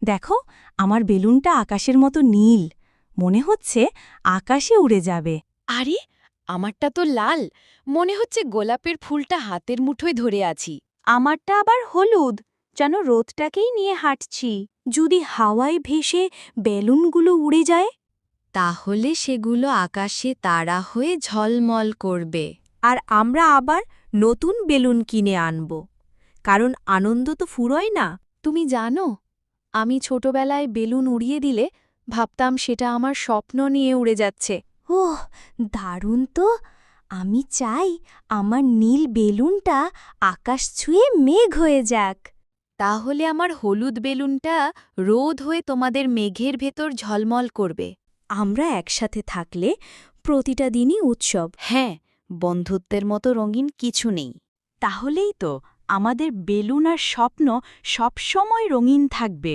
দেখো, আমার বেলুনটা আকাশের মতো নীল। মনে হচ্ছে আকাশে উড়ে যাবে। আরে আমারটা তো লাল, মনে হচ্ছে গোলাপের ফুলটা হাতের মুঠোয় ধরে আছি। আমারটা আবার হলুদ, যেন রোদটাকেই নিয়ে হাঁটছি। যদি হাওয়ায় ভেসে বেলুনগুলো উড়ে যায়, তাহলে সেগুলো আকাশে তারা হয়ে ঝলমল করবে। আর আমরা আবার নতুন বেলুন কিনে আনব, কারণ আনন্দ তো ফুরোয় না। তুমি জানো, আমি ছোটবেলায় বেলুন উড়িয়ে দিলে ভাবতাম সেটা আমার স্বপ্ন নিয়ে উড়ে যাচ্ছে। ওহ, দারুণ তো! আমি চাই আমার নীল বেলুনটা আকাশ ছুঁয়ে মেঘ হয়ে যাক। তাহলে আমার হলুদ বেলুনটা রোদ হয়ে তোমাদের মেঘের ভেতর ঝলমল করবে। আমরা একসাথে থাকলে প্রতিটা দিনই উৎসব। হ্যাঁ, বন্ধুত্বের মতো রঙিন কিছু নেই। তাহলেই তো আমাদের বেলুন আর স্বপ্ন সবসময় রঙিন থাকবে।